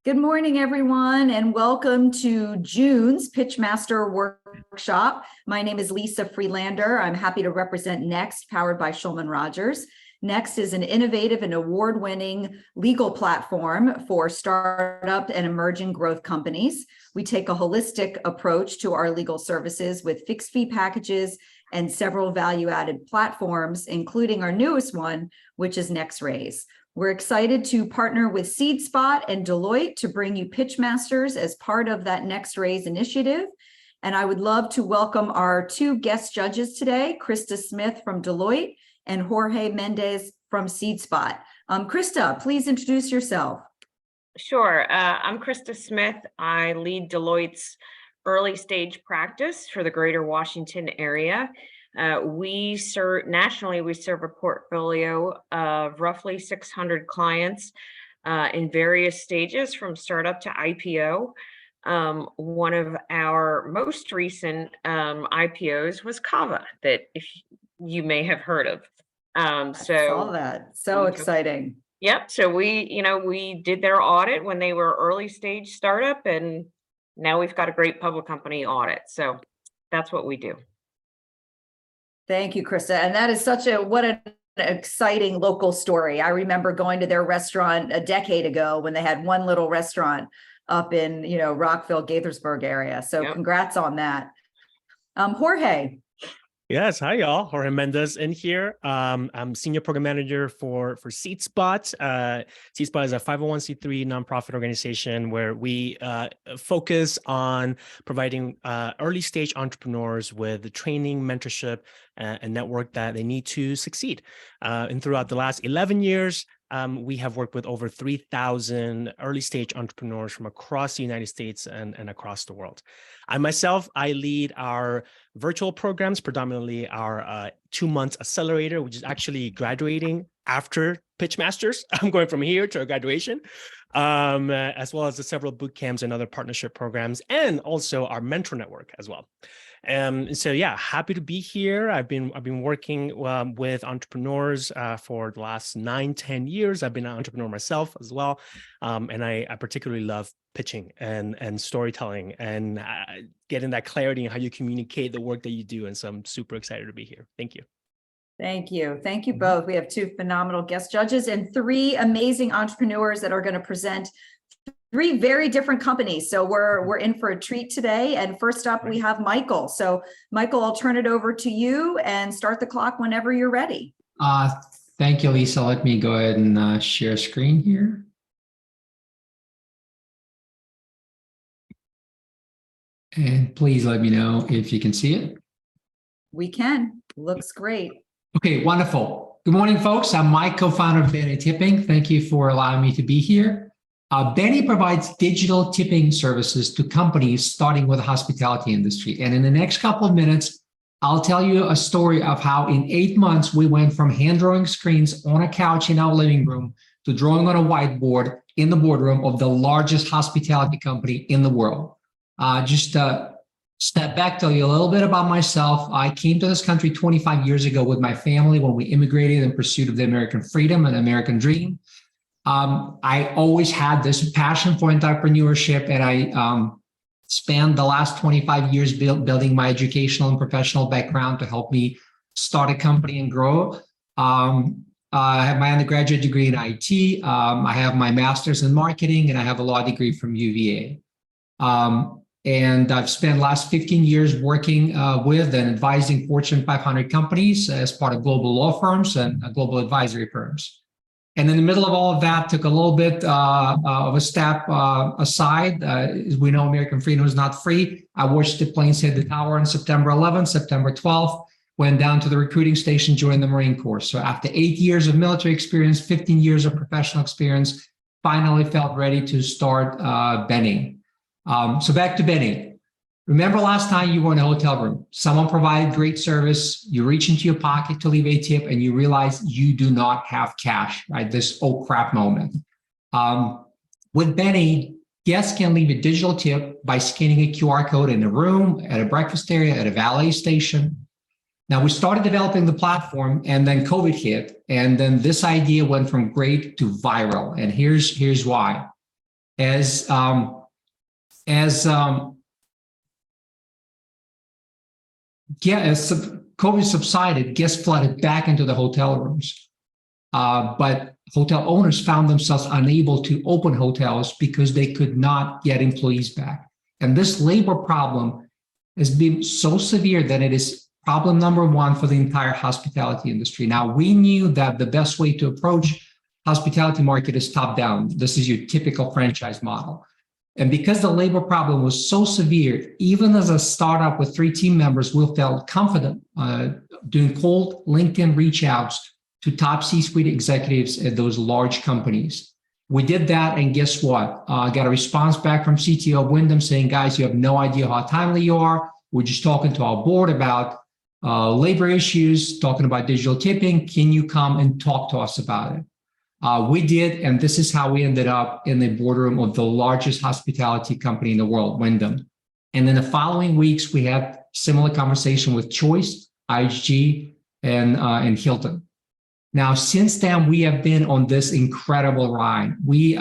Good morning, everyone, and welcome to June's Pitchmaster Workshop. My name is Lisa Freelander. I'm happy to represent Next, powered by Shulman Rogers. Next is an innovative and award-winning legal platform for startup and emerging growth companies. We take a holistic approach to our legal services with fixed fee packages and several value-added platforms, including our newest one, which is NextRaise. We're excited to partner with SeedSpot and Deloitte to bring you Pitchmasters as part of that NextRaise initiative. And I would love to welcome our two guest judges today, Krista Smith from Deloitte and Jorge Mendez from SeedSpot. Krista, please introduce yourself. Sure. I'm Krista Smith. I lead Deloitte's early stage practice for the greater Washington area. Nationally, we serve a portfolio of roughly 600 clients in various stages from startup to IPO. One of our most recent IPOs was Kava, that if you may have heard of. I saw that. So exciting. Yep. So we did their audit when they were early stage startup, and now we've got a great public company audit. So that's what we do. Thank you, Krista. And that is what an exciting local story. I remember going to their restaurant a decade ago when they had one little restaurant up in, Rockville, Gaithersburg area. So yep. Congrats on that. Jorge. Yes, hi y'all. Jorge Mendez in here. I'm Senior Program Manager for SeedSpot. SeedSpot is a 501c3 nonprofit organization where we focus on providing early stage entrepreneurs with the training, mentorship, and network that they need to succeed. And throughout the last 11 years, we have worked with over 3,000 early stage entrepreneurs from across the United States and across the world. I lead our virtual programs, predominantly our 2 months accelerator, which is actually graduating after Pitchmasters. I'm going from here to a graduation, as well as the several boot camps and other partnership programs, and also our mentor network as well. So yeah, happy to be here. I've been working with entrepreneurs for the last 9-10 years. I've been an entrepreneur myself as well, and I particularly love pitching and storytelling and getting that clarity in how you communicate the work that you do. And so I'm super excited to be here. Thank you. Thank you. Thank you both. We have two phenomenal guest judges and three amazing entrepreneurs that are going to present three very different companies. So we're in for a treat today. And first up, we have Michael. So Michael, I'll turn it over to you and start the clock whenever you're ready. Thank you, Lisa. Let me go ahead and share screen here. And please let me know if you can see it. We can. Looks great. Okay, wonderful. Good morning, folks. I'm Mike, co-founder of Benny Tipping. Thank you for allowing me to be here. Benny provides digital tipping services to companies starting with the hospitality industry. And in the next couple of minutes, I'll tell you a story of how in 8 months, we went from hand-drawing screens on a couch in our living room to drawing on a whiteboard in the boardroom of the largest hospitality company in the world. Just step back, tell you a little bit about myself. I came to this country 25 years ago with my family when we immigrated in pursuit of the American freedom and American dream. I always had this passion for entrepreneurship, and I spent the last 25 years building my educational and professional background to help me start a company and grow. I have my undergraduate degree in IT. I have my master's in marketing, and I have a law degree from UVA. And I've spent the last 15 years working with and advising Fortune 500 companies as part of global law firms and global advisory firms. And in the middle of all of that, took a little bit of a step aside. As we know, American freedom is not free. I watched the planes hit the tower on September 11th, September 12th, went down to the recruiting station, joined the Marine Corps. So after 8 years of military experience, 15 years of professional experience, finally felt ready to start Benny. So back to Benny. Remember last time you were in a hotel room, someone provided great service, you reach into your pocket to leave a tip and you realize you do not have cash, right? This oh crap moment. With Benny, guests can leave a digital tip by scanning a QR code in a room, at a breakfast area, at a valet station. Now we started developing the platform and then COVID hit, and then this idea went from great to viral. And here's why. As COVID subsided, guests flooded back into the hotel rooms. But hotel owners found themselves unable to open hotels because they could not get employees back. And this labor problem has been so severe that it is problem number one for the entire hospitality industry. Now, we knew that the best way to approach hospitality market is top down. This is your typical franchise model. And because the labor problem was so severe, even as a startup with 3 team members, we felt confident doing cold LinkedIn reach outs to top C-suite executives at those large companies. We did that, and guess what? Got a response back from CTO of Wyndham saying, guys, you have no idea how timely you are. We're just talking to our board about labor issues, talking about digital tipping. Can you come and talk to us about it? We did, and this is how we ended up in the boardroom of the largest hospitality company in the world, Wyndham. And in the following weeks, we had similar conversation with Choice, IHG, and Hilton. Now, since then, we have been on this incredible ride. We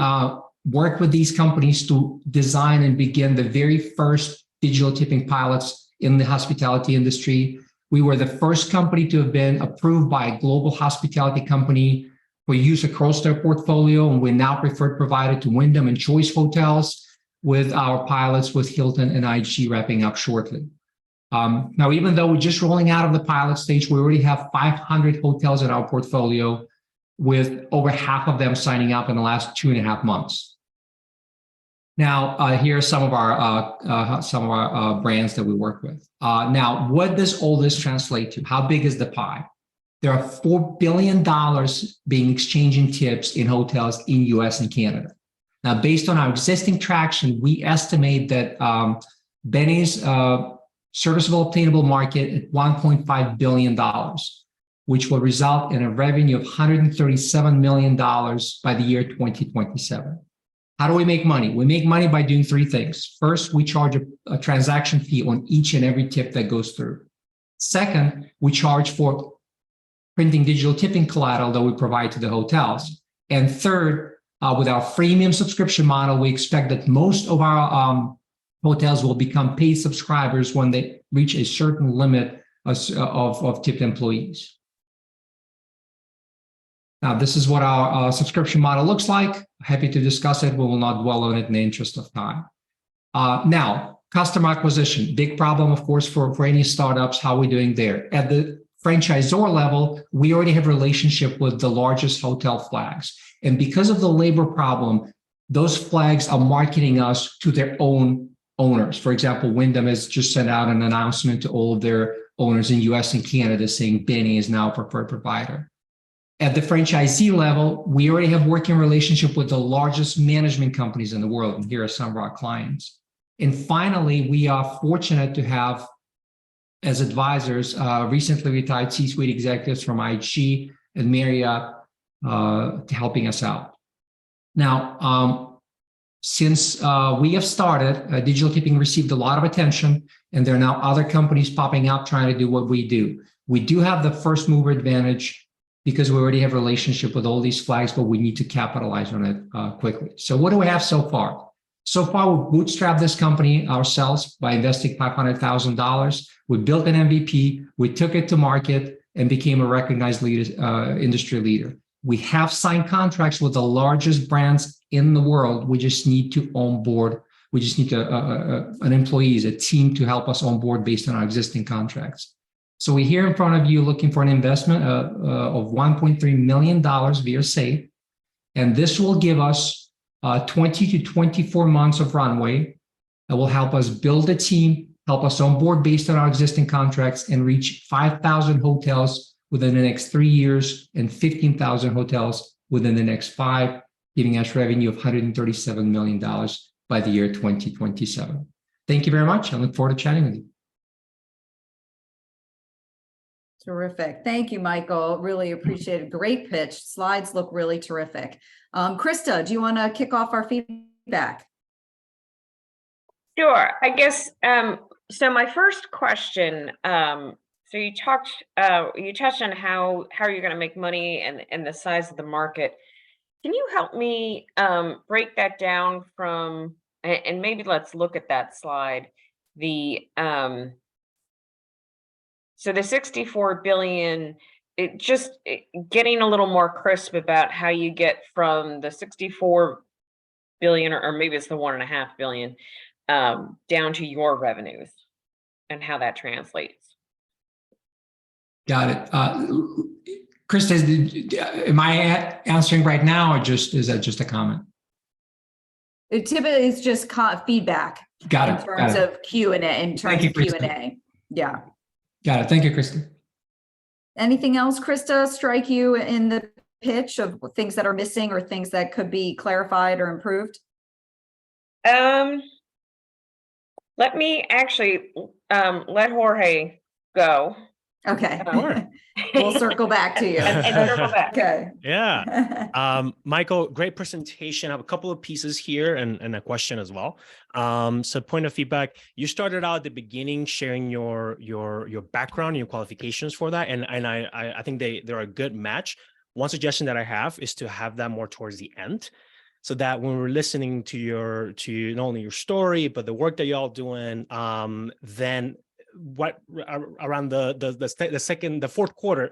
worked with these companies to design and begin the very first digital tipping pilots in the hospitality industry. We were the first company to have been approved by a global hospitality company for use across their portfolio, and we're now preferred provider to Wyndham and Choice Hotels, with our pilots with Hilton and IHG wrapping up shortly. Now, even though we're just rolling out of the pilot stage, we already have 500 hotels in our portfolio, with over half of them signing up in the last 2.5 months. Now, here are some of our brands that we work with. Now, what does all this translate to? How big is the pie? There are $4 billion being exchanged in tips in hotels in US and Canada. Now, based on our existing traction, we estimate that Benny's serviceable obtainable market at $1.5 billion, which will result in a revenue of $137 million by the year 2027. How do we make money? We make money by doing 3 things. First, we charge a transaction fee on each and every tip that goes through. Second, we charge for printing digital tipping collateral that we provide to the hotels. And third, with our freemium subscription model, we expect that most of our hotels will become paid subscribers when they reach a certain limit of tipped employees. Now, this is what our subscription model looks like. Happy to discuss it. We will not dwell on it in the interest of time. Now, customer acquisition, big problem, of course, for any startups. How are we doing there? At the franchisor level, we already have a relationship with the largest hotel flags. And because of the labor problem, those flags are marketing us to their own owners. For example, Wyndham has just sent out an announcement to all of their owners in US and Canada saying Benny is now a preferred provider. At the franchisee level, we already have working relationship with the largest management companies in the world. And here are some of our clients. And finally, we are fortunate to have, as advisors, recently retired C-suite executives from IHG and Marriott helping us out. Now, since we have started, digital tipping received a lot of attention, and there are now other companies popping up trying to do what we do. We do have the first mover advantage because we already have a relationship with all these flags, but we need to capitalize on it quickly. So what do we have so far? So far, we bootstrapped this company ourselves by investing $500,000. We built an MVP, we took it to market, and became a recognized industry leader. We have signed contracts with the largest brands in the world. We just need to onboard. We just need an employee, a team to help us onboard based on our existing contracts. So we're here in front of you looking for an investment of $1.3 million via SAFE, and this will give us 20 to 24 months of runway that will help us build a team, help us onboard based on our existing contracts, and reach 5,000 hotels within the next 3 years and 15,000 hotels within the next 5, giving us revenue of $137 million by the year 2027. Thank you very much. I look forward to chatting with you. Terrific. Thank you, Michael. Really appreciate it. Great pitch. Slides look really terrific. Krista, do you want to kick off our feedback? Sure. I guess, so my first question, so you touched on how you're going to make money and the size of the market. Can you help me break that down from, and maybe let's look at that slide. The so the 64 billion, getting a little more crisp about how you get from the 64 billion, or maybe it's the 1.5 billion, down to your revenues and how that translates. Got it. Krista, am I answering right now, or is that just a comment? It typically is just feedback. Got in it. terms of Q&A. In terms of Q&A. Yeah. Got it. Thank you, Krista. Anything else, Krista, strike you in the pitch of things that are missing or things that could be clarified or improved? Let me actually let Jorge go. Okay. Sure. We'll circle back to you. and circle back. Okay. Yeah. Michael, great presentation. I have a couple of pieces here and a question as well. So point of feedback, you started out at the beginning sharing your background, your qualifications for that. And I think they're a good match. One suggestion that I have is to have that more towards the end, so that when we're listening to not only your story, but the work that y'all doing, then what around the fourth quarter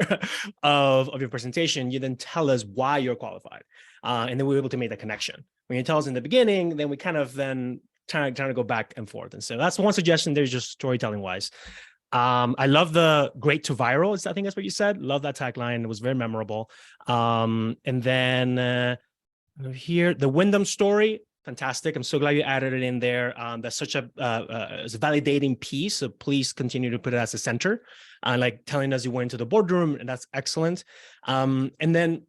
of your presentation, you then tell us why you're qualified, and then we're able to make that connection. When you tell us in the beginning, then we kind of then trying to go back and forth. And so that's one suggestion. There's just storytelling wise. I love the great to viral. I think that's what you said. Love that tagline. It was very memorable. And then here, the Wyndham story. Fantastic. I'm so glad you added it in there. That's such a validating piece. So please continue to put it as a center, like telling us you went into the boardroom, and that's excellent. And then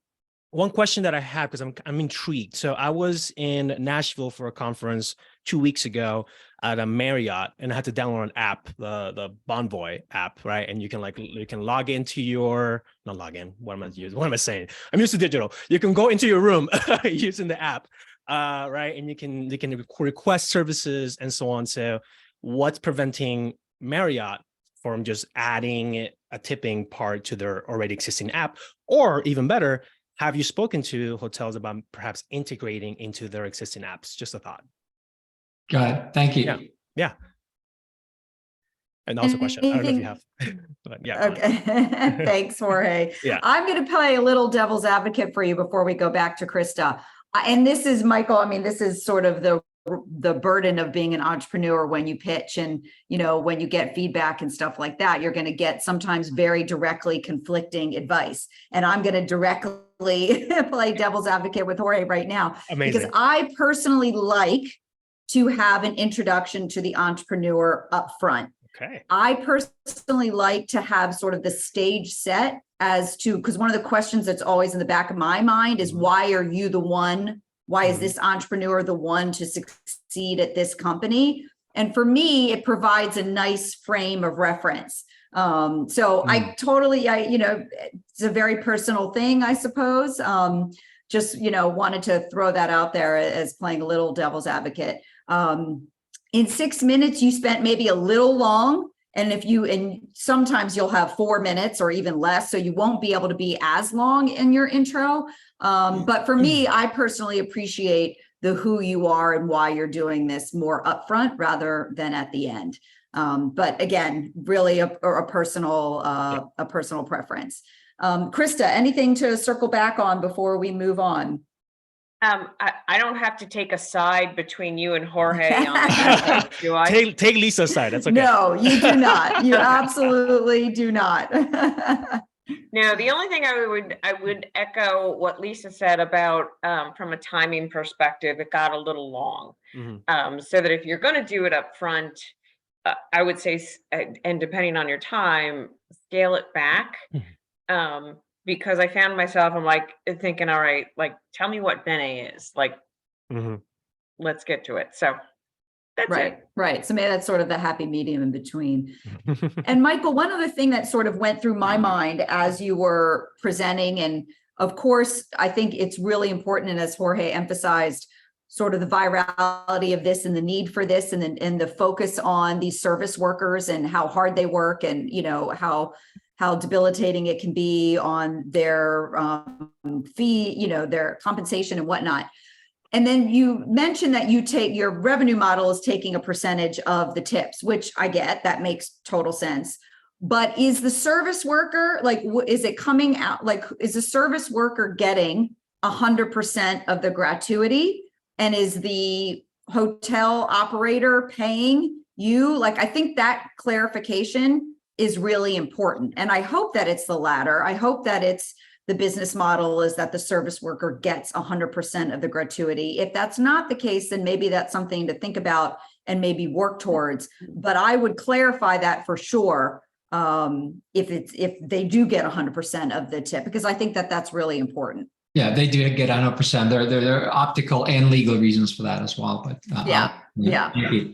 one question that I have, because I'm intrigued. So I was in Nashville for a conference 2 weeks ago at a Marriott, and I had to download an app, the Bonvoy app, right? And you can log into your, not log in. What am I saying? I'm used to digital. You can go into your room using the app. Right, and you can request services and so on. So, what's preventing Marriott from just adding a tipping part to their already existing app? Or even better, have you spoken to hotels about perhaps integrating into their existing apps? Just a thought. Got it. Thank you. Yeah. And also a question. I don't know if you have, but yeah. Okay. Thanks, Jorge. Yeah. I'm going to play a little devil's advocate for you before we go back to Krista. And this is, Michael, I mean, this is sort of the burden of being an entrepreneur when you pitch and, when you get feedback and stuff like that, you're going to get sometimes very directly conflicting advice. And I'm going to directly play devil's advocate with Jorge right now. Amazing. Because I personally like to have an introduction to the entrepreneur up front. Okay. I personally like to have sort of the stage set as to, because one of the questions that's always in the back of my mind is, why are you the one? Why is this entrepreneur the one to succeed at this company? And for me, it provides a nice frame of reference. I totally, it's a very personal thing, I suppose. Just, wanted to throw that out there as playing a little devil's advocate. In 6 minutes, you spent maybe a little long. And sometimes you'll have 4 minutes or even less, so you won't be able to be as long in your intro. But for me, I personally appreciate the who you are and why you're doing this more upfront rather than at the end. But again, really a personal preference. Krista, anything to circle back on before we move on? I don't have to take a side between you and Jorge on this, do I? Take Lisa's side. That's okay. No, you do not. You absolutely do not. No, the only thing I would echo what Lisa said about from a timing perspective, it got a little long. Mm-hmm. So that if you're going to do it up front, I would say, and depending on your time, scale it back. Because I found myself, I'm like thinking, all right, like, tell me what Bene is, like, let's get to it. So that's it. Right. So maybe that's sort of the happy medium in between. And Michael, one other thing that sort of went through my mind as you were presenting, and of course, I think it's really important, and as Jorge emphasized, sort of the virality of this and the need for this, and the focus on these service workers and how hard they work, and how how debilitating it can be on their fee, their compensation and whatnot. And then you mentioned that you take your revenue model is taking a percentage of the tips, which I get, that makes total sense. But is the service worker, like, is it coming out, like, is the service worker getting 100% of the gratuity? And is the hotel operator paying you? Like, I think that clarification is really important. And I hope that it's the latter. I hope that it's the business model is that the service worker gets 100% of the gratuity. If that's not the case, then maybe that's something to think about and maybe work towards. But I would clarify that for sure if they do get 100% of the tip, because I think that that's really important. Yeah, they do get 100%. There are optical and legal reasons for that as well. But Yeah.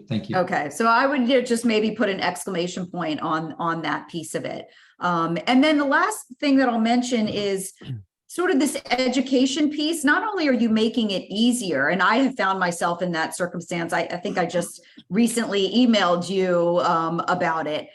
Thank you. Okay, so I would just maybe put an exclamation point on that piece of it. And then the last thing that I'll mention is sort of this education piece. Not only are you making it easier, and I have found myself in that circumstance. I think I just recently emailed you about it.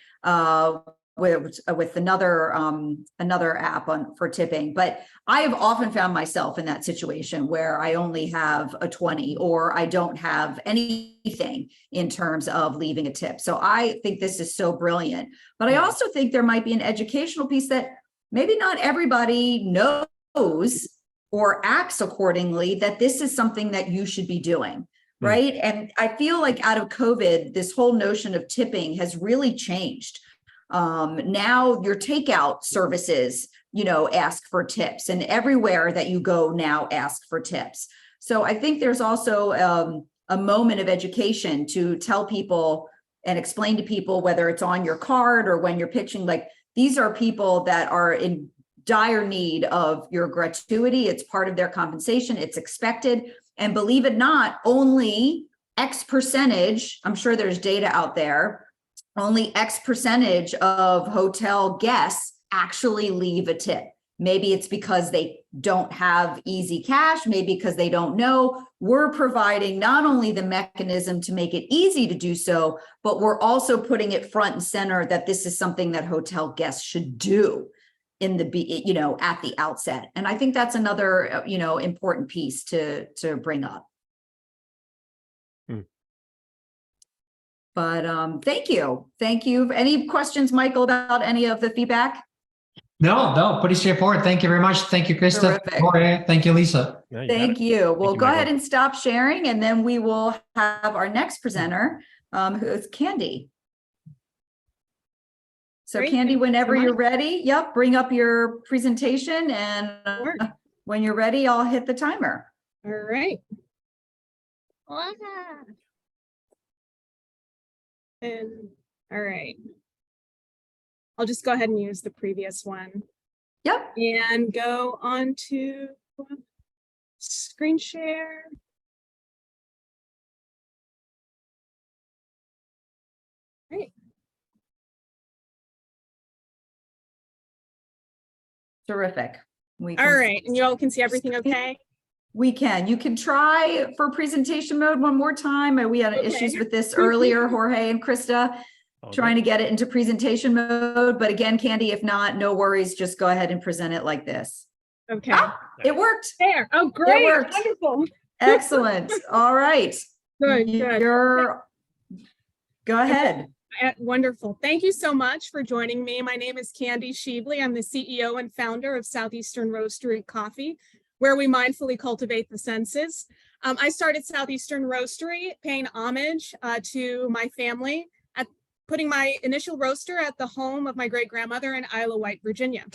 With another app for tipping, but I have often found myself in that situation where I only have a 20 or I don't have anything in terms of leaving a tip. So I think this is so brilliant, but I also think there might be an educational piece that maybe not everybody knows or acts accordingly, that this is something that you should be doing. Right. And I feel like out of COVID, this whole notion of tipping has really changed. Now your takeout services, ask for tips, and everywhere that you go now ask for tips. So I think there's also a moment of education to tell people and explain to people, whether it's on your card or when you're pitching, like, these are people that are in dire need of your gratuity. It's part of their compensation. It's expected. And believe it or not, only X percentage, I'm sure there's data out there, only X percentage of hotel guests actually leave a tip. Maybe it's because they don't have easy cash, maybe because they don't know. We're providing not only the mechanism to make it easy to do so, but we're also putting it front and center that this is something that hotel guests should do in the, at the outset. And I think that's another, important piece to bring up. But thank you. Any questions, Michael, about any of the feedback? No, pretty straightforward. Thank you very much. Thank you, Krista. Terrific. Thank you, Lisa. No, Thank you. Well, go ahead Michael. and stop sharing, and then we will have our next presenter, who is Candy. So Great, Candy, thank you whenever so you're much. ready, bring up your presentation, and Sure. when you're ready, I'll hit the timer. All right. And all right. I'll just go ahead and use the previous one. Yep. And go on to screen share. Great. Terrific. All right. And you all can see everything okay? We can. You can try for presentation mode one more time. We had issues with this earlier, Jorge and Krista, trying to get it into presentation mode. But again, Candy, if not, no worries. Just go ahead and present it like this. Okay. It worked. There. Oh, great. worked. Wonderful. Excellent. All right. Good. Go ahead. Wonderful. Thank you so much for joining me. My name is Candy Sheevely. I'm the CEO and founder of Southeastern Roastery Coffee, where we mindfully cultivate the senses. I started Southeastern Roastery paying homage to my family at putting my initial roaster at the home of my great-grandmother in Isle of Wight, Virginia.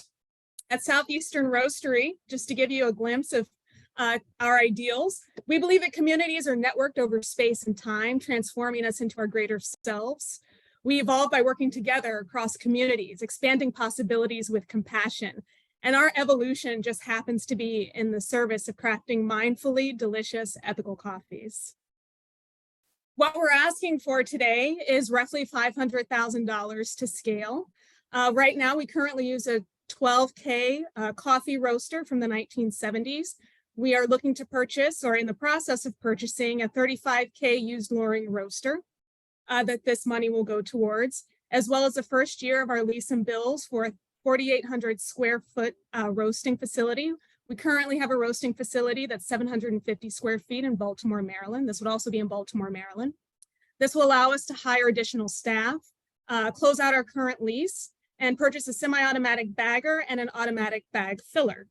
At Southeastern Roastery, just to give you a glimpse of our ideals, we believe that communities are networked over space and time, transforming us into our greater selves. We evolve by working together across communities, expanding possibilities with compassion. And our evolution just happens to be in the service of crafting mindfully delicious, ethical coffees. What we're asking for today is roughly $500,000 to scale. Right now, we currently use a 12K coffee roaster from the 1970s. We are looking to purchase, or in the process of purchasing, a 35K used Loring roaster that this money will go towards, as well as the first year of our lease and bills for 4,800 square foot roasting facility. We currently have a roasting facility that's 750 square feet in Baltimore, Maryland. This would also be in Baltimore, Maryland. This will allow us to hire additional staff, close out our current lease, and purchase a semi-automatic bagger and an automatic bag filler.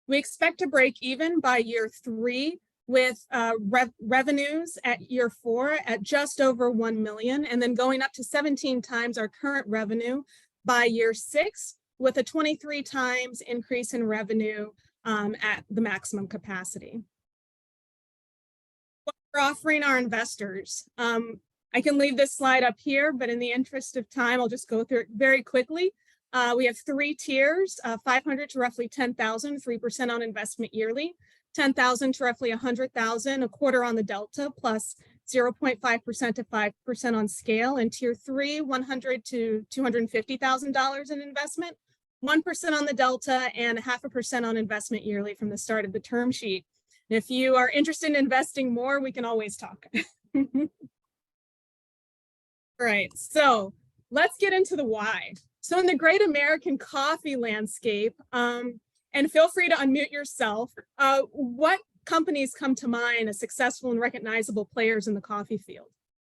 We expect to break even by year 3 with revenues at year 4 at just over 1 million, and then going up to 17 times our current revenue by year 6 with a 23 times increase in revenue at the maximum capacity. What we're offering our investors. I can leave this slide up here, but in the interest of time, I'll just go through it very quickly. We have 3 tiers, 500 to roughly 10,000, 3% on investment yearly, 10,000 to roughly 100,000, a quarter on the delta, plus 0.5% to 5% on scale. And tier 3, 100 to $250,000 in investment, 1% on the delta, and 0.5% on investment yearly from the start of the term sheet. And if you are interested in investing more, we can always talk. All right, so let's get into the why. So in the great American coffee landscape, and feel free to unmute yourself, what companies come to mind as successful and recognizable players in the coffee field?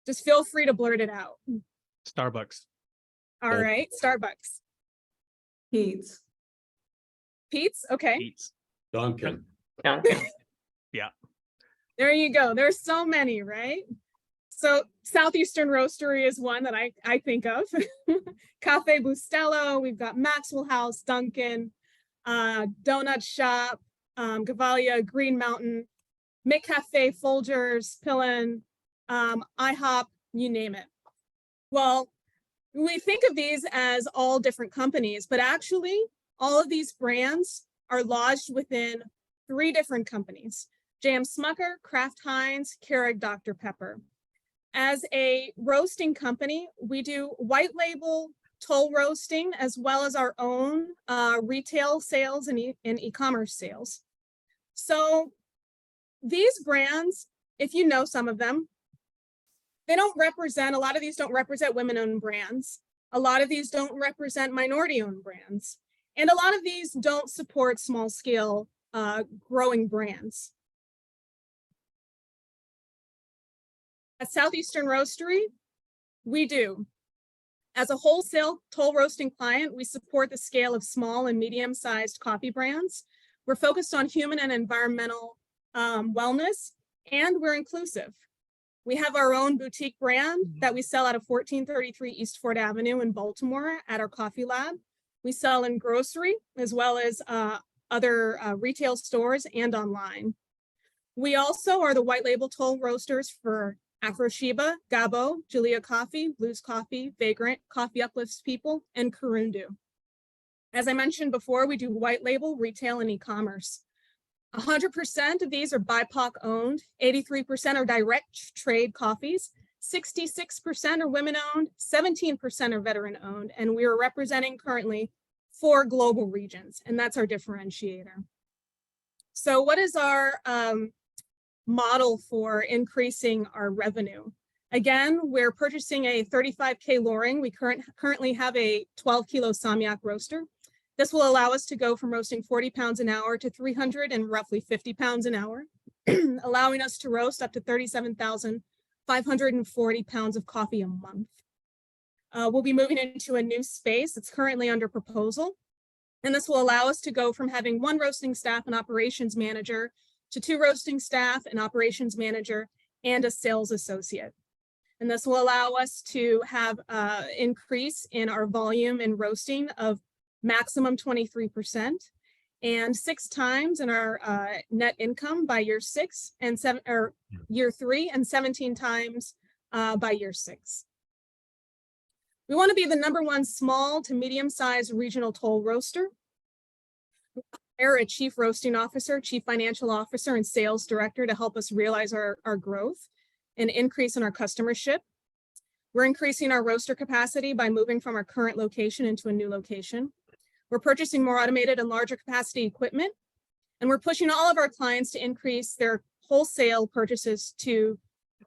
Just feel free to blurt it out. Starbucks. All right, Starbucks. Pete's. Pete's, okay. Pete's. Duncan. Duncan. Yeah. There you go. There's so many, right? So Southeastern Roastery is one that I think of. Cafe Bustelo, we've got Maxwell House, Duncan, Donut Shop, Gavalia, Green Mountain, McCafe, Folgers, Pillin, IHOP, you name it. Well, we think of these as all different companies, but actually all of these brands are lodged within 3 different companies: J.M. Smucker, Kraft Heinz, Keurig, Dr. Pepper. As a roasting company, we do white label toll roasting as well as our own retail sales and e-commerce sales. So these brands, if you know some of them, they don't represent, a lot of these don't represent women-owned brands. A lot of these don't represent minority-owned brands. And a lot of these don't support small-scale growing brands. At Southeastern Roastery, we do. As a wholesale toll roasting client, we support the scale of small and medium-sized coffee brands. We're focused on human and environmental wellness, and we're inclusive. We have our own boutique brand that we sell out of 1433 East Fort Avenue in Baltimore at our coffee lab. We sell in grocery as well as other retail stores and online. We also are the white label toll roasters for Afroshiba, Gabo, Julia Coffee, Blues Coffee, Vagrant, Coffee Uplifts People, and Kurundu. As I mentioned before, we do white label, retail, and e-commerce. 100% of these are BIPOC owned, 83% are direct trade coffees, 66% are women owned, 17% are veteran owned, and we are representing currently 4 global regions, and that's our differentiator. So what is our model for increasing our revenue? Again, we're purchasing a 35K Loring. We currently have a 12 kilo Samyak roaster. This will allow us to go from roasting 40 pounds an hour to 300 and roughly 50 pounds an hour, allowing us to roast up to 37,540 pounds of coffee a month. We'll be moving into a new space. It's currently under proposal. And this will allow us to go from having 1 roasting staff and operations manager to 2 roasting staff, an operations manager, and a sales associate. And this will allow us to have an increase in our volume in roasting of maximum 23% and 6 times in our net income by year 6 and year 3 and 17 times by year 6. We want to be the #1 small to medium-sized regional toll roaster. Hire a chief roasting officer, chief financial officer, and sales director to help us realize our growth and increase in our customership. We're increasing our roaster capacity by moving from our current location into a new location. We're purchasing more automated and larger capacity equipment, and we're pushing all of our clients to increase their wholesale purchases to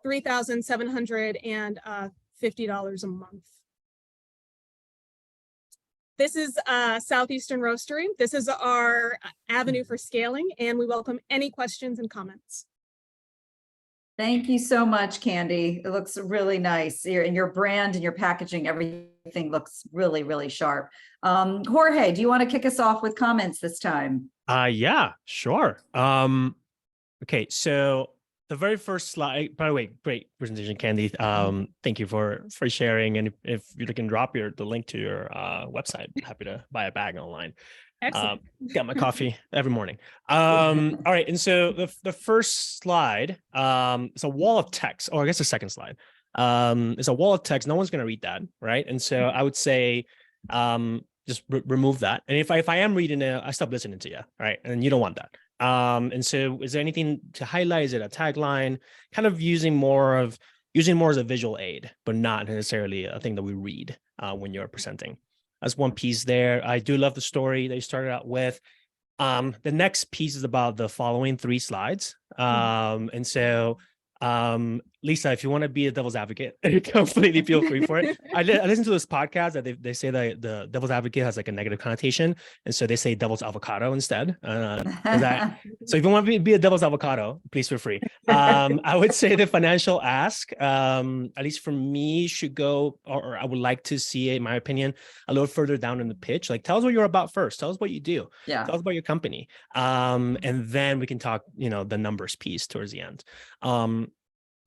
$3,750 a month. This is Southeastern Roastery. This is our avenue for scaling, and we welcome any questions and comments. Thank you so much, Candy. It looks really nice. Your brand and your packaging, everything looks really, really sharp. Jorge, do you want to kick us off with comments this time? Yeah, sure. Okay, so the very first slide, by the way, great presentation, Candy. Thank you for sharing. And if you can drop the link to your website, happy to buy a bag online. Excellent. Got my coffee every morning. All right, and so the first slide, it's a wall of text, or I guess the second slide. It's a wall of text. No one's going to read that, right? And so I would say, just remove that. And if I am reading it, I stop listening to you, right? And you don't want that. And so is there anything to highlight? Is it a tagline? Kind of using more as a visual aid, but not necessarily a thing that we read when you're presenting. That's one piece there. I do love the story that you started out with. The next piece is about the following 3 slides. And so, Lisa, if you want to be a devil's advocate, completely feel free for it. I listen to this podcast that they say that the devil's advocate has like a negative connotation. And so they say devil's avocado instead. So if you want to be a devil's avocado, please feel free. I would say the financial ask, at least for me, should go, or I would like to see it, in my opinion, a little further down in the pitch. Like, tell us what you're about first. Tell us what you do. Yeah. Tell us about your company. And then we can talk, the numbers piece towards the end.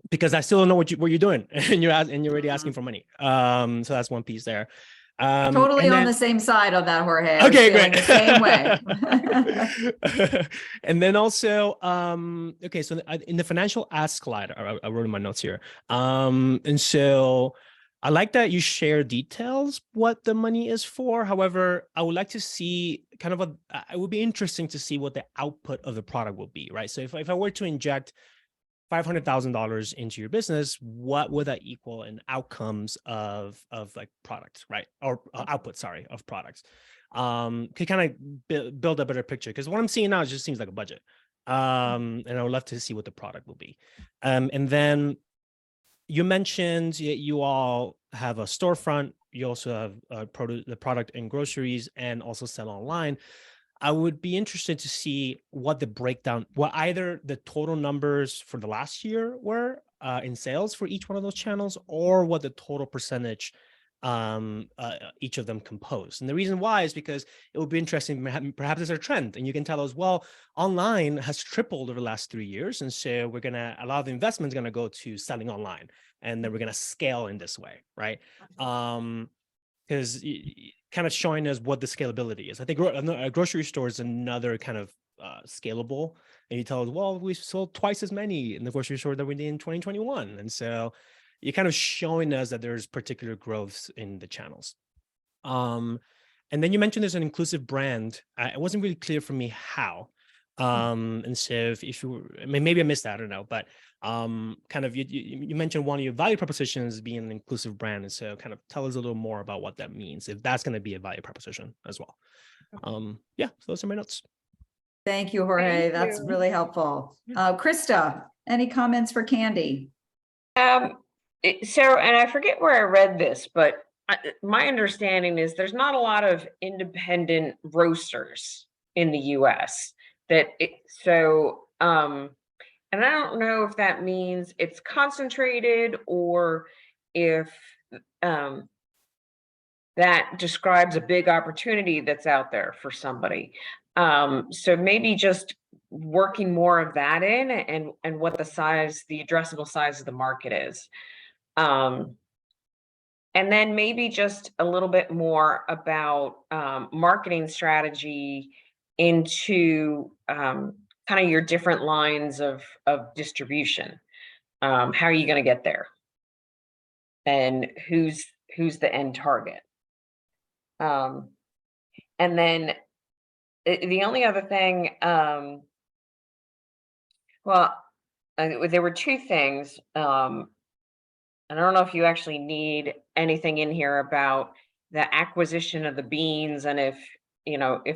Because I still don't know what you're doing, and you're already asking for money. So that's one piece there. Totally on the same side of that, Jorge. Okay, great. The same way. And then also, okay, so in the financial ask slide, I wrote in my notes here. And so I like that you share details what the money is for. However, I would like to see it would be interesting to see what the output of the product will be, right? So if I were to inject $500,000 into your business, what would that equal in outcomes of like products, right? Or output, sorry, of products. Could kind of build a better picture, because what I'm seeing now just seems like a budget. And I would love to see what the product will be. And then you mentioned you all have a storefront. You also have the product in groceries and also sell online. I would be interested to see what the breakdown, either the total numbers for the last year were in sales for each one of those channels, or what the total percentage each of them composed. And the reason why is because it would be interesting. Perhaps there's a trend, and you can tell us, well, online has tripled over the last 3 years, and so a lot of the investment is going to go to selling online, and then we're going to scale in this way, right? Because kind of showing us what the scalability is. I think a grocery store is another kind of scalable, and you tell us, well, we sold twice as many in the grocery store that we did in 2021. And so you're kind of showing us that there's particular growths in the channels. And then you mentioned there's an inclusive brand. It wasn't really clear for me how. And so if you, maybe I missed that, I don't know, but kind of you mentioned one of your value propositions being an inclusive brand. And so kind of tell us a little more about what that means, if that's going to be a value proposition as well. Yeah, so those are my notes. Thank you, Jorge. That's really helpful. Krista, any comments for Candy? And I forget where I read this, but my understanding is there's not a lot of independent roasters in the US. And I don't know if that means it's concentrated, or if that describes a big opportunity that's out there for somebody. So maybe just working more of that in, and what the addressable size of the market is. And then maybe just a little bit more about marketing strategy into kind of your different lines of distribution. How are you going to get there? And who's the end target? And then the only other thing, there were 2 things. And I don't know if you actually need anything in here about the acquisition of the beans, and if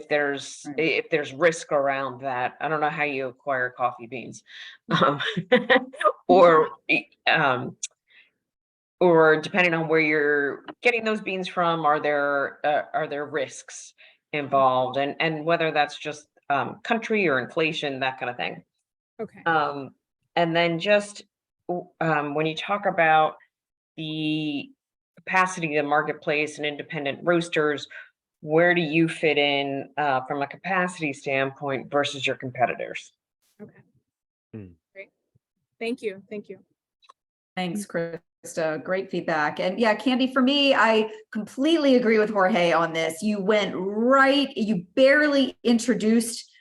there's risk around that. I don't know how you acquire coffee beans, or or depending on where you're getting those beans from, are there risks involved, and whether that's just country or inflation, that kind of thing. Okay. And then just when you talk about the capacity of the marketplace and independent roasters, where do you fit in from a capacity standpoint versus your competitors? Okay. Hmm. Great. Thank you. Thank you. Thanks, Krista. Great feedback. And yeah, Candy, for me, I completely agree with Jorge on this. You barely introduced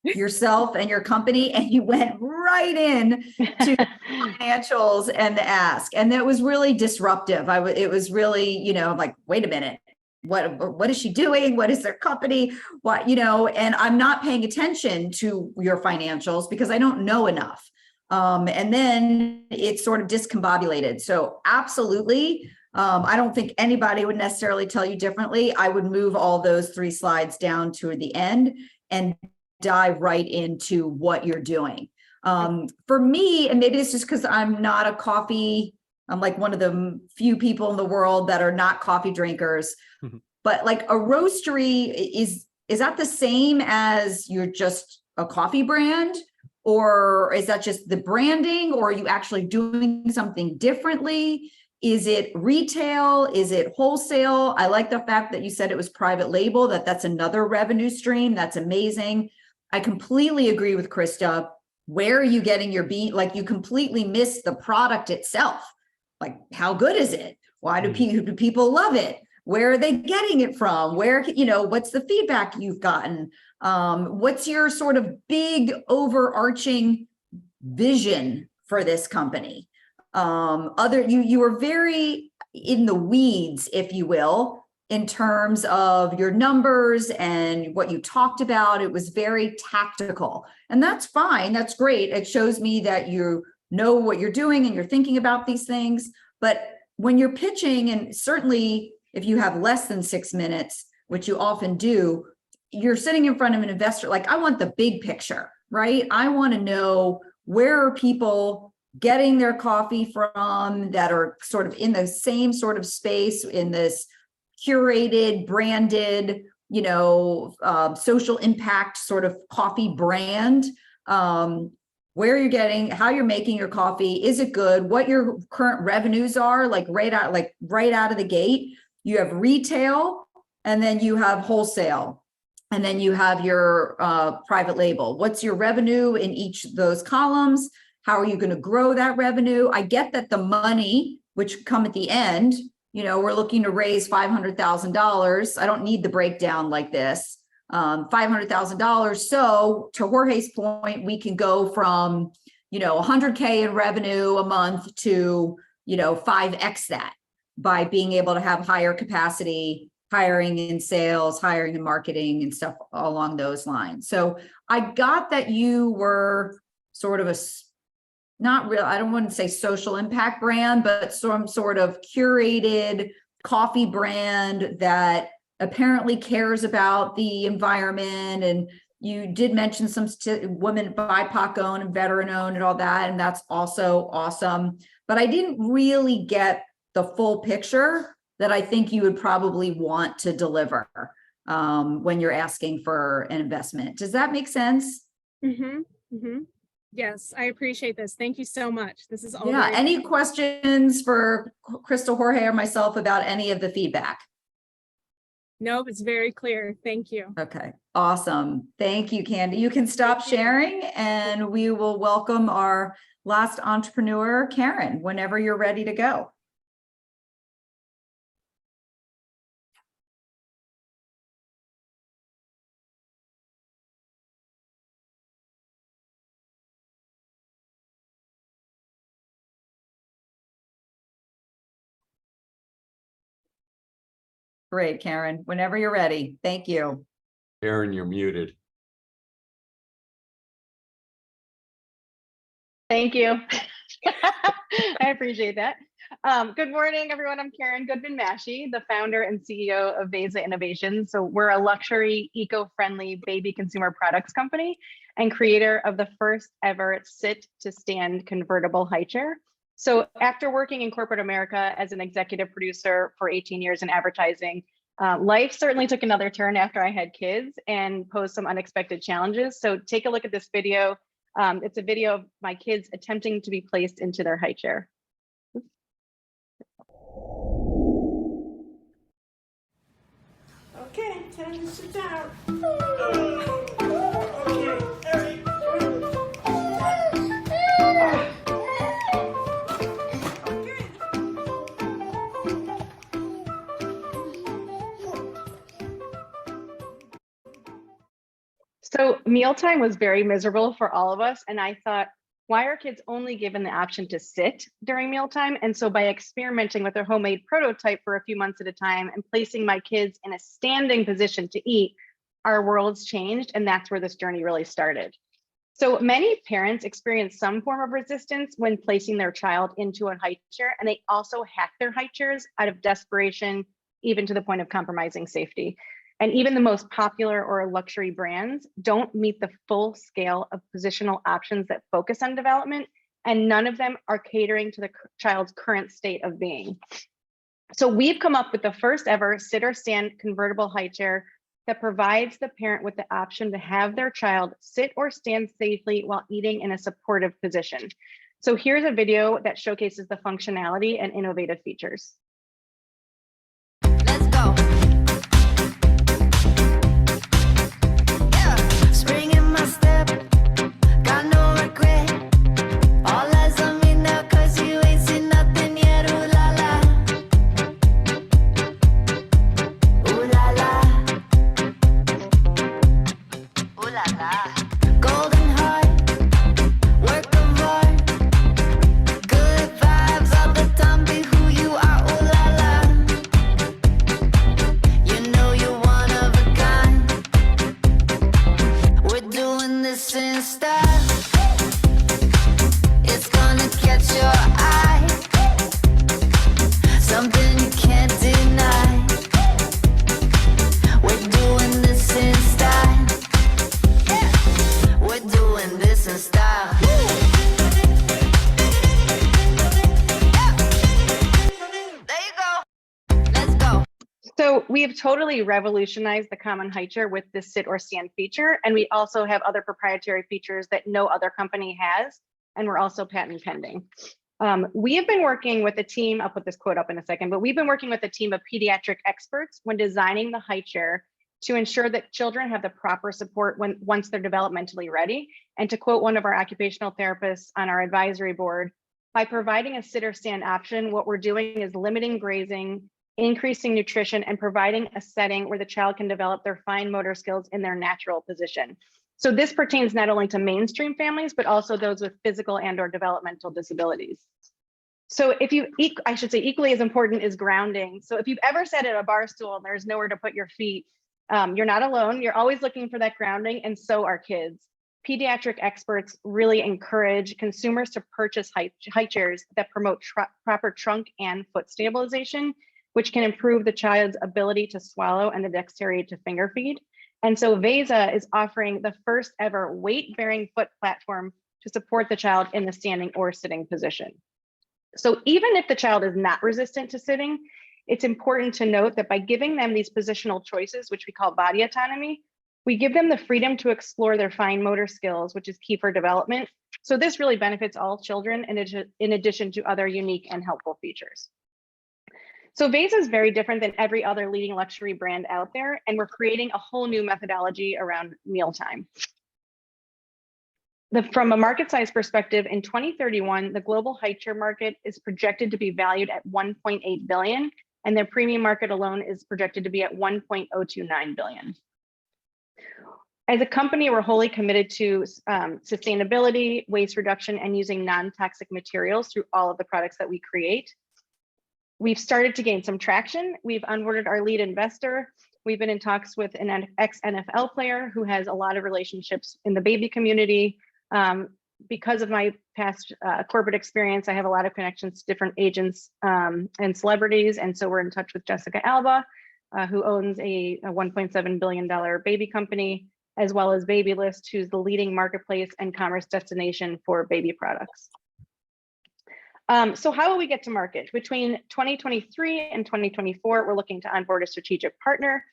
yourself and your company, and you went right in to financials and the ask. And that was really disruptive. It was really, I'm like, wait a minute. What is she doing? What is their company? And I'm not paying attention to your financials because I don't know enough. And then it's sort of discombobulated. So absolutely. I don't think anybody would necessarily tell you differently. I would move all those 3 slides down to the end and dive right into what you're doing. For me, and maybe it's just because I'm not a coffee, I'm like one of the few people in the world that are not coffee drinkers, but like a roastery is that the same as you're just a coffee brand? Or is that just the branding, or are you actually doing something differently? Is it retail? Is it wholesale? I like the fact that you said it was private label, that's another revenue stream. That's amazing. I completely agree with Krista. Where are you getting your bean? Like, you completely miss the product itself. Like, how good is it? Why do people love it? Where are they getting it from? What's the feedback you've gotten? What's your sort of big overarching vision for this company? You were very in the weeds, if you will, in terms of your numbers and what you talked about. It was very tactical, and that's fine. That's great. It shows me that you know what you're doing and you're thinking about these things. But when you're pitching, and certainly if you have less than 6 minutes, which you often do, you're sitting in front of an investor. Like, I want the big picture, right? I want to know, where are people getting their coffee from that are sort of in the same sort of space, in this curated, branded, social impact sort of coffee brand. Where you're getting, how you're making your coffee, is it good, what your current revenues are, like right out of the gate. You have retail, and then you have wholesale, and then you have your private label. What's your revenue in each of those columns? How are you going to grow that revenue? I get that the money, which come at the end, we're looking to raise $500,000. I don't need the breakdown like this. $500,000. So to Jorge's point, we can go from, $100K in revenue a month to, 5X that, by being able to have higher capacity, hiring in sales, hiring in marketing, and stuff along those lines. So I got that you were sort of I don't want to say social impact brand, but some sort of curated coffee brand that apparently cares about the environment. And you did mention some women, BIPOC owned and veteran owned and all that, and that's also awesome. But I didn't really get the full picture that I think you would probably want to deliver when you're asking for an investment. Does that make sense? Mm-hmm. Mm-hmm. Yes, I appreciate this. Thank you so much. This is all. Yeah. Any questions for Crystal, Jorge, or myself about any of the feedback? Nope, it's very clear. Thank you. Okay, awesome. Thank you, Candy. You can stop sharing, and we will welcome our last entrepreneur, Karen, whenever you're ready to go. Great, Karen, whenever you're ready. Thank you. Karen, you're muted. Thank you. I appreciate that. Good morning, everyone. I'm Karen Goodman-Mashey, the founder and CEO of Vesa Innovations. So we're a luxury, eco-friendly baby consumer products company and creator of the first ever sit to stand convertible high chair. So after working in corporate America as an executive producer for 18 years in advertising, life certainly took another turn after I had kids and posed some unexpected challenges. So take a look at this video. It's a video of my kids attempting to be placed into their high chair. Okay, time to sit down. Okay, Eric. So mealtime was very miserable for all of us. And I thought, why are kids only given the option to sit during mealtime? And so by experimenting with a homemade prototype for a few months at a time and placing my kids in a standing position to eat, our worlds changed. And that's where this journey really started. So many parents experience some form of resistance when placing their child into a high chair, and they also hack their high chairs out of desperation, even to the point of compromising safety. And even the most popular or luxury brands don't meet the full scale of positional options that focus on development, and none of them are catering to the child's current state of being. So we've come up with the first ever sit or stand convertible high chair that provides the parent with the option to have their child sit or stand safely while eating in a supportive position. So here's a video that showcases the functionality and innovative features. Let's go. Spring in my step, got no regret. All eyes on me now, cause you ain't seen nothing yet. Ooh la la. Ooh la la. Ooh la la. Golden heart, work of art. Good vibes all the time, be who you are. Ooh la la. You know you're one of a kind. We're doing this in style. It's gonna catch your eye. Something you can't deny. We're doing this in style. We're doing this in style. There you go. Let's go. So we have totally revolutionized the common high chair with this sit or stand feature. And we also have other proprietary features that no other company has. And we're also patent pending. We have been working with a team, I'll put this quote up in a second, but we've been working with a team of pediatric experts when designing the high chair to ensure that children have the proper support once they're developmentally ready. And to quote one of our occupational therapists on our advisory board, by providing a sit or stand option, what we're doing is limiting grazing, increasing nutrition, and providing a setting where the child can develop their fine motor skills in their natural position. So this pertains not only to mainstream families, but also those with physical and or developmental disabilities. So if you, I should say equally as important is grounding. So if you've ever sat at a bar stool and there's nowhere to put your feet, you're not alone. You're always looking for that grounding, and so are kids. Pediatric experts really encourage consumers to purchase high chairs that promote proper trunk and foot stabilization, which can improve the child's ability to swallow and the dexterity to finger feed. And so VESA is offering the first ever weight-bearing foot platform to support the child in the standing or sitting position. So even if the child is not resistant to sitting, it's important to note that by giving them these positional choices, which we call body autonomy, we give them the freedom to explore their fine motor skills, which is key for development. So this really benefits all children in addition to other unique and helpful features. So VESA is very different than every other leading luxury brand out there, and we're creating a whole new methodology around mealtime. From a market size perspective, in 2031, the global high chair market is projected to be valued at 1.8 billion, and their premium market alone is projected to be at 1.029 billion. As a company, we're wholly committed to sustainability, waste reduction, and using non-toxic materials through all of the products that we create. We've started to gain some traction. We've onboarded our lead investor. We've been in talks with an ex-NFL player who has a lot of relationships in the baby community. Because of my past corporate experience, I have a lot of connections to different agents and celebrities. And so we're in touch with Jessica Alba, who owns a $1.7 billion baby company, as well as Babylist, who's the leading marketplace and commerce destination for baby products. So how will we get to market? Between 2023 and 2024, we're looking to onboard a strategic partner.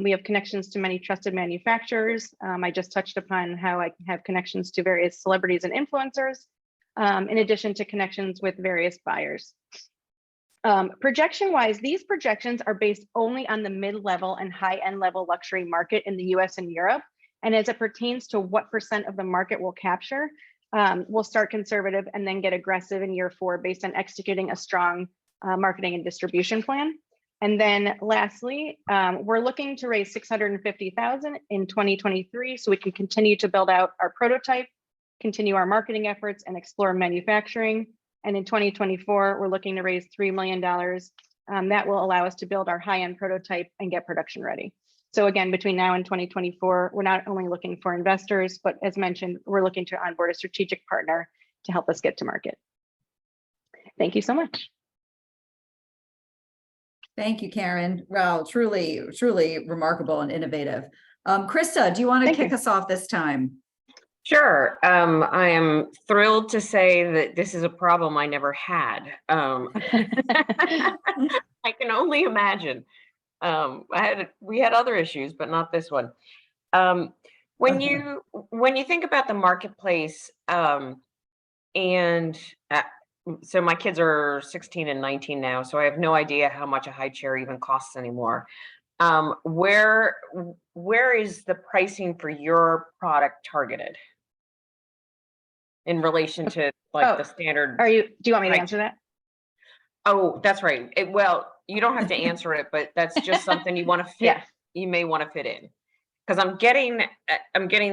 We have connections to many trusted manufacturers. I just touched upon how I have connections to various celebrities and influencers, in addition to connections with various buyers. Projection-wise, these projections are based only on the mid-level and high-end level luxury market in the US and Europe. And as it pertains to what % of the market we'll capture, we'll start conservative and then get aggressive in year 4 based on executing a strong marketing and distribution plan. And then lastly, we're looking to raise $650,000 in 2023 so we can continue to build out our prototype, continue our marketing efforts, and explore manufacturing. And in 2024, we're looking to raise $3 million. That will allow us to build our high-end prototype and get production ready. So again, between now and 2024, we're not only looking for investors, but as mentioned, we're looking to onboard a strategic partner to help us get to market. Thank you so much. Thank you, Karen. Wow, truly, truly remarkable and innovative. Krista, do you want to kick us off this time? Sure. I am thrilled to say that this is a problem I never had. I can only imagine. We had other issues, but not this one. When you think about the marketplace, and so my kids are 16 and 19 now, so I have no idea how much a high chair even costs anymore. Where is the pricing for your product targeted in relation to like the standard? Do you want me to answer that? Oh, that's right. Well, you don't have to answer it, but that's just something you want to fit. Yeah. You may want to fit in, because I'm getting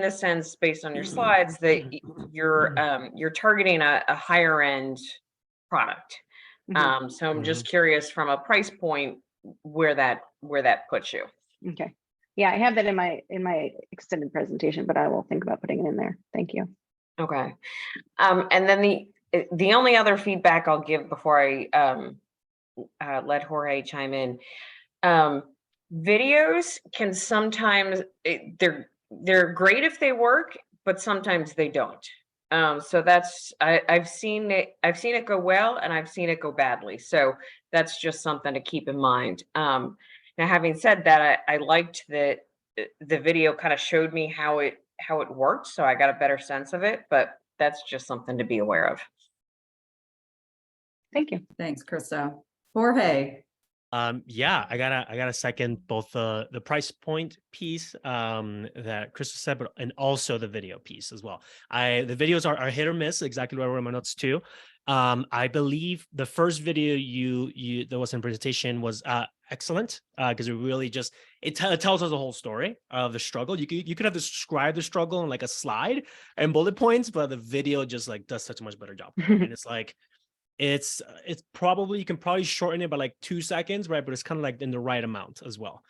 the sense based on your slides that you're targeting a higher end product. So I'm just curious from a price point where that puts you. Okay. Yeah, I have that in my extended presentation, but I will think about putting it in there. Thank you. Okay. And then the only other feedback I'll give before I let Jorge chime in, videos can sometimes, they're great if they work, but sometimes they don't. So that's, I've seen it go well, and I've seen it go badly. So that's just something to keep in mind. Now, having said that, I liked that the video kind of showed me how it worked, so I got a better sense of it, but that's just something to be aware of. Thank you. Thanks, Krista. Jorge. Yeah, I gotta second both the price point piece that Krista said, but and also the video piece as well. The videos are hit or miss, exactly what I wrote in my notes too. I believe the first video you that was in presentation was excellent, because it really just it tells us the whole story of the struggle. You could have described the struggle in like a slide and bullet points, but the video just like does such a much better job. And it's like it's probably, you can probably shorten it by like 2 seconds, right? But it's kind of like in the right amount as well.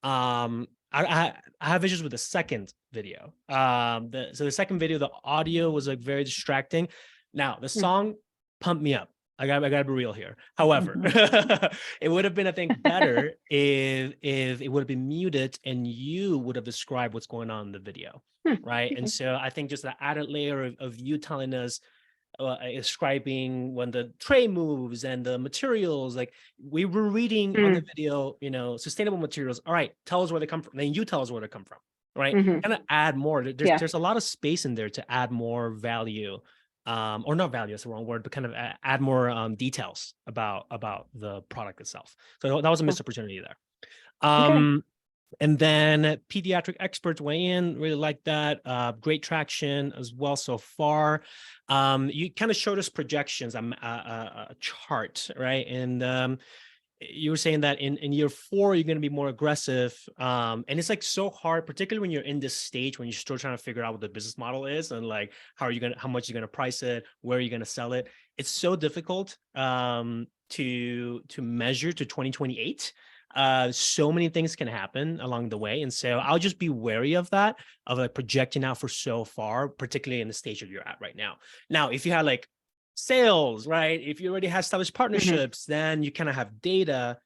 I have issues with the second video. So the second video, the audio was like very distracting. Now the song pumped me up. I gotta be real here. However, it would have been, I think, better if it would have been muted and you would have described what's going on in the video, right? And so I think just the added layer of you telling us, describing when the tray moves and the materials, like we were reading on the video, sustainable materials. All right, tell us where they come from. Then you tell us where they come from, right? Kind of add more. There's a lot of space in there to add more value, or not value, that's the wrong word, but kind of add more details about the product itself. So that was a missed opportunity there. And then pediatric experts weigh in, really like that. Great traction as well so far. You kind of showed us projections, a chart, right? And you were saying that in year 4, you're going to be more aggressive. And it's like so hard, particularly when you're in this stage, when you're still trying to figure out what the business model is and like, how much you're going to price it, where are you going to sell it? It's so difficult to measure to 2028. So many things can happen along the way. And so I'll just be wary of that, of like projecting out for so far, particularly in the stage that you're at right now. Now, if you had like sales, right? If you already have established partnerships, then you kind of have data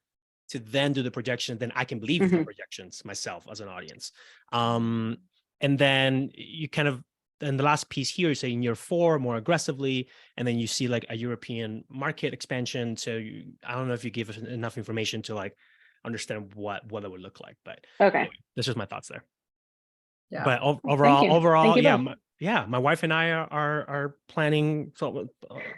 to then do the projections. Then I can believe the projections myself as an audience. And then you kind of then the last piece here is in year 4 more aggressively, and then you see like a European market expansion. So I don't know if you give us enough information to like understand what that would look like, but Okay. anyway, that's just my thoughts there. Yeah. But Thank you. overall, Thank you yeah, both. my wife and I are planning, so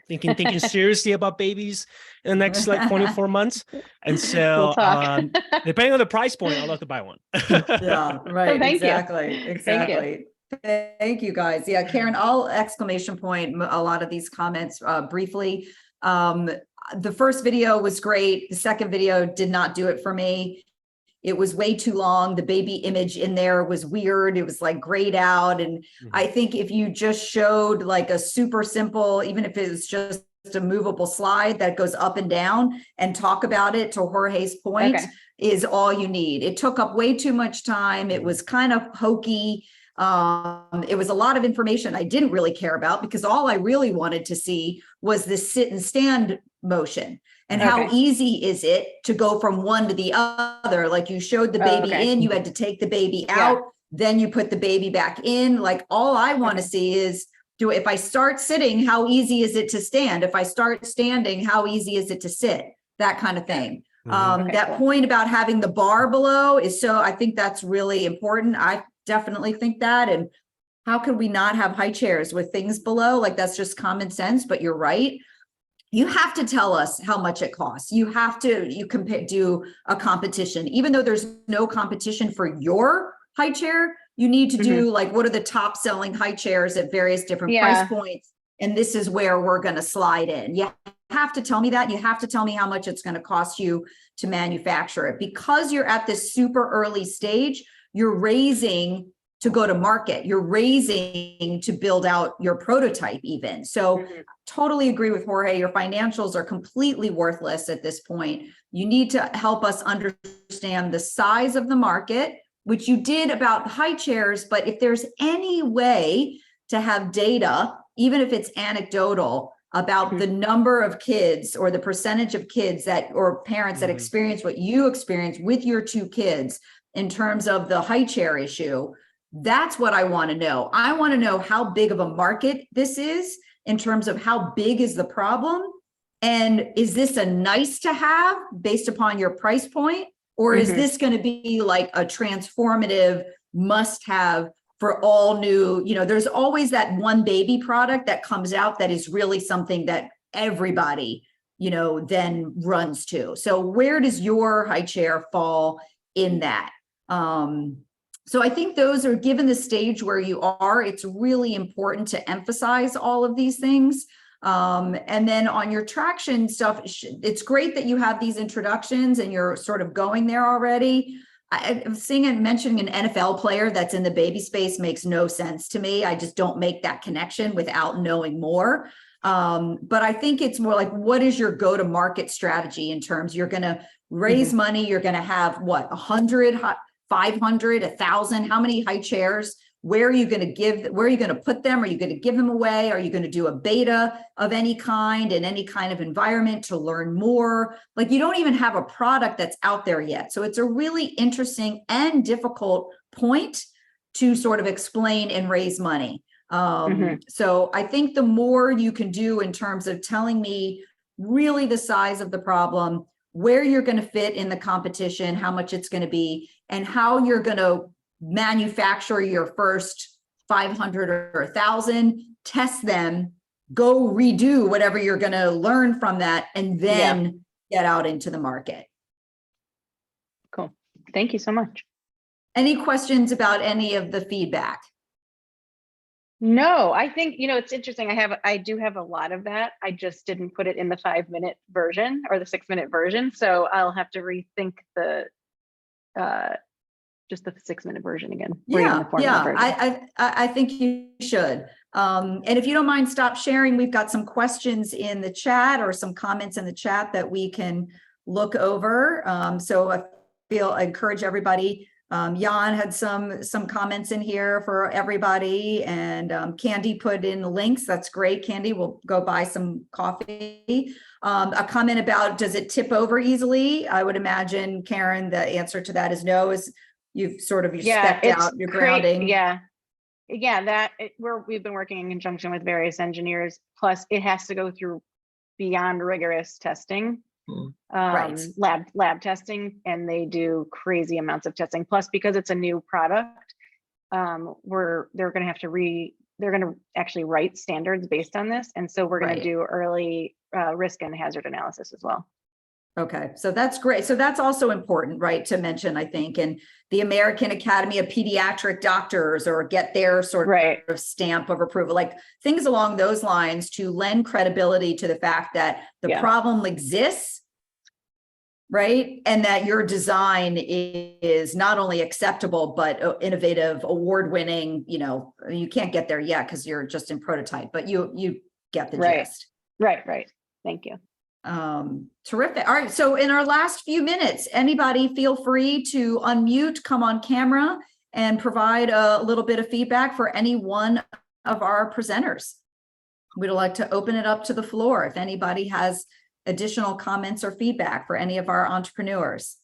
thinking seriously about babies in the next like 24 months, and so We'll talk. depending on the price point, I'll love to buy one. Yeah, right. Thank you. Exactly. Exactly. Thank you, guys. Yeah, Karen, I'll exclamation point a lot of these comments briefly. The first video was great. The second video did not do it for me. It was way too long. The baby image in there was weird. It was like grayed out. And I think if you just showed like a super simple, even if it was just a movable slide that goes up and down and talk about it, to Jorge's point, Okay. is all you need. It took up way too much time. It was kind of hokey. It was a lot of information I didn't really care about, because all I really wanted to see was this sit and stand motion. And how Okay. easy is it to go from one to the other? Like you showed the baby Okay. in, you had to take the baby Yeah. out, then you put the baby back in. Like all I want to see is, if I start sitting, how easy is it to stand? If I start standing, how easy is it to sit? That kind of thing. Okay, That cool. point about having the bar below is I think that's really important. I definitely think that. And how could we not have high chairs with things below? Like that's just common sense, but you're right. You have to tell us how much it costs. You have to, do a competition, even though there's no competition for your high chair. You need to do like, what are the top selling high chairs at various different price points? And this is where we're going to slide in. You have to tell me that. You have to tell me how much it's going to cost you to manufacture it, because you're at this super early stage. You're raising to go to market. You're raising to build out your prototype even. So totally agree with Jorge. Your financials are completely worthless at this point. You need to help us understand the size of the market, which you did about high chairs. But if there's any way to have data, even if it's anecdotal, about the number of kids or the percentage of kids that, or parents that experience what you experience with your 2 kids in terms of the high chair issue, that's what I want to know. I want to know how big of a market this is in terms of how big is the problem. And is this a nice to have based upon your price point? Or is this going to be like a transformative must have for all new, there's always that one baby product that comes out that is really something that everybody, then runs to. So where does your high chair fall in that? So I think those are, given the stage where you are, it's really important to emphasize all of these things. And then on your traction stuff, it's great that you have these introductions and you're sort of going there already. I'm seeing and mentioning an NFL player that's in the baby space makes no sense to me. I just don't make that connection without knowing more. But I think it's more like, what is your go-to-market strategy in terms, you're going to raise money, you're going to have what, 100, 500, 1,000, how many high chairs? Where are you going to put them? Are you going to give them away? Are you going to do a beta of any kind in any kind of environment to learn more? Like you don't even have a product that's out there yet. So it's a really interesting and difficult point to sort of explain and raise money. So I think the more you can do in terms of telling me really the size of the problem, where you're going to fit in the competition, how much it's going to be, and how you're going to manufacture your first 500 or 1,000, test them, go redo whatever you're going to learn from that, and then get out into the market. Cool. Thank you so much. Any questions about any of the feedback? No, I think, it's interesting. I do have a lot of that. I just didn't put it in the 5-minute version or the 6-minute version. So I'll have to rethink just the 6-minute version again. I think you should. And if you don't mind, stop sharing. We've got some questions in the chat or some comments in the chat that we can look over. So I encourage everybody. Jan had some comments in here for everybody, and Candy put in the links. That's great, Candy. We'll go buy some coffee. A comment about, does it tip over easily? I would imagine, Karen, the answer to that is no. Is you've sort of spec'd out your grounding. Yeah, we've been working in conjunction with various engineers, plus it has to go through beyond rigorous testing. Right. Lab testing, and they do crazy amounts of testing. Plus, because it's a new product, they're going to actually write standards based on this, and so we're going Right. to do early risk and hazard analysis as well. Okay, so that's great. So that's also important, right, to mention, I think, and the American Academy of Pediatric Doctors, or get their sort of stamp of approval, like things along those lines, to lend credibility to the fact that the problem exists, right? And that your design is not only acceptable, but innovative, award-winning. You know, you can't get there yet because you're just in prototype, but you get the gist. Right. Thank you. Terrific. All right. So in our last few minutes, anybody feel free to unmute, come on camera, and provide a little bit of feedback for any one of our presenters. We'd like to open it up to the floor if anybody has additional comments or feedback for any of our entrepreneurs.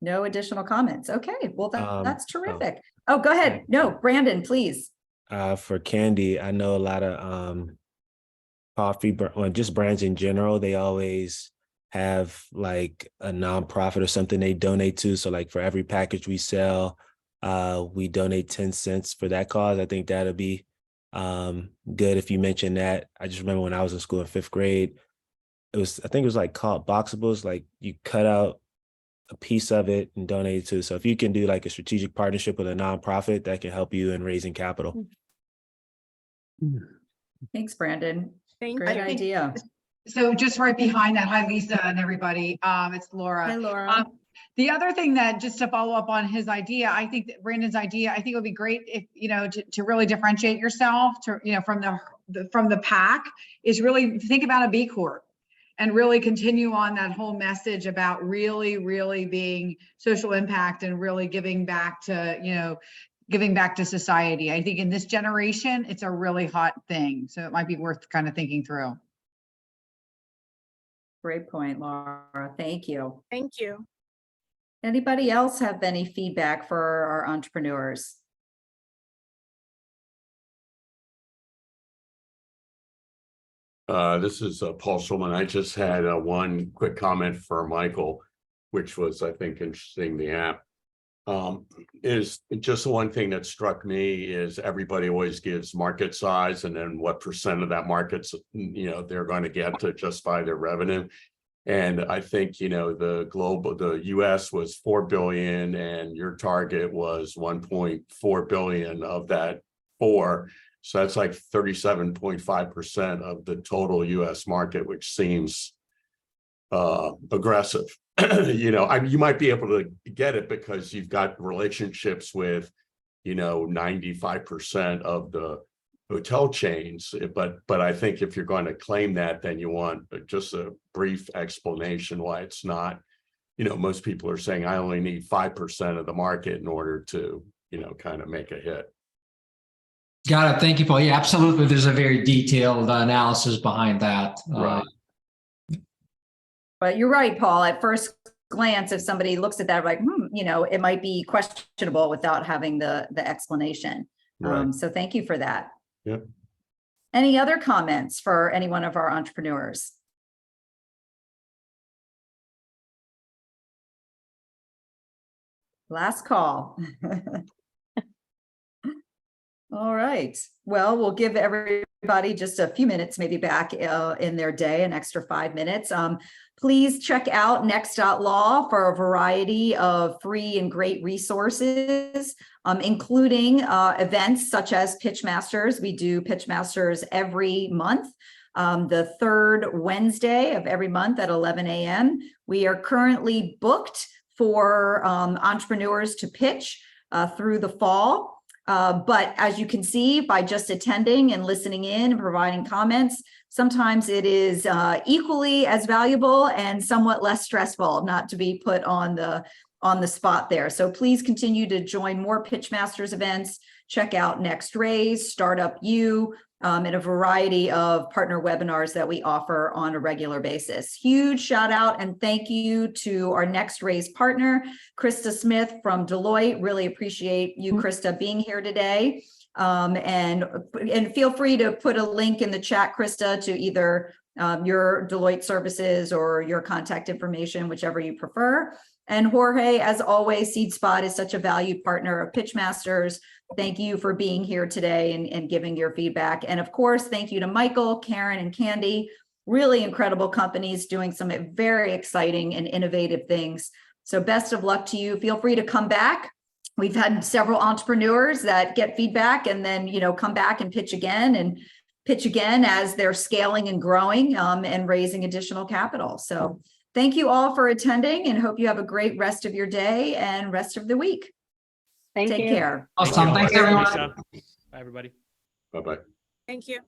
No additional comments. Okay, well, that's terrific. Oh, go ahead. No, Brandon, please. For candy, I know a lot of coffee, just brands in general, they always have like a nonprofit or something they donate to. So like for every package we sell, we donate 10 cents for that cause. I think that'll be good if you mention that. I just remember when I was in school in 5th grade, I think it was like called Boxables, like you cut out a piece of it and donate it to. So if you can do like a strategic partnership with a nonprofit, that can help you in raising capital. Thanks, Brandon. Great idea. So just right behind that, hi Lisa and everybody, it's Laura. Hi, Laura. The other thing that, just to follow up on his idea, I think that Brandon's idea, I think it would be great if, to really differentiate yourself from the pack, is really think about a B Corp and really continue on that whole message about really, really being social impact and really giving back to society. I think in this generation, it's a really hot thing. So it might be worth kind of thinking through. Great point, Laura. Thank you. Thank you. Anybody else have any feedback for our entrepreneurs? This is Paul Shulman. I just had one quick comment for Michael, which was, I think, interesting. The app is just one thing that struck me is everybody always gives market size and then what percent of that market's, they're going to get to justify their revenue. And I think, the US was 4 billion and your target was 1.4 billion of that 4. So that's like 37.5% of the total US market, which seems aggressive. You might be able to get it because you've got relationships with, 95% of the hotel chains. But I think if you're going to claim that, then you want just a brief explanation why it's not, most people are saying I only need 5% of the market in order to, kind of make a hit. Got it. Thank you, Paul. Yeah, absolutely. There's a very detailed analysis behind that. Right. But you're right, Paul. At first glance, if somebody looks at that, like, it might be questionable without having the explanation. Right. So thank you for that. Yep. Any other comments for any one of our entrepreneurs? Last call. All right. Well, we'll give everybody just a few minutes, maybe back in their day, an extra 5 minutes. Please check out next.law for a variety of free and great resources, including events such as Pitchmasters. We do Pitchmasters every month, the third Wednesday of every month at 11 a.m. We are currently booked for entrepreneurs to pitch through the fall. But as you can see, by just attending and listening in and providing comments, sometimes it is equally as valuable and somewhat less stressful not to be put on the on the spot there. So please continue to join more Pitchmasters events. Check out Next Raise, Startup U, and a variety of partner webinars that we offer on a regular basis. Huge shout out and thank you to our Next Raise partner, Krista Smith from Deloitte. Really appreciate you, Krista, being here today. And feel free to put a link in the chat, Krista, to either your Deloitte services or your contact information, whichever you prefer. And Jorge, as always, SeedSpot is such a valued partner of Pitchmasters. Thank you for being here today and giving your feedback. And of course, thank you to Michael, Karen, and Candy. Really incredible companies doing some very exciting and innovative things. So best of luck to you. Feel free to come back. We've had several entrepreneurs that get feedback and then, come back and pitch again as they're scaling and growing and raising additional capital. So thank you all for attending and hope you have a great rest of your day and rest of the week. Thank Take you. care. Awesome. Thanks, everyone. Lisa. Bye, everybody. Bye-bye. Thank you.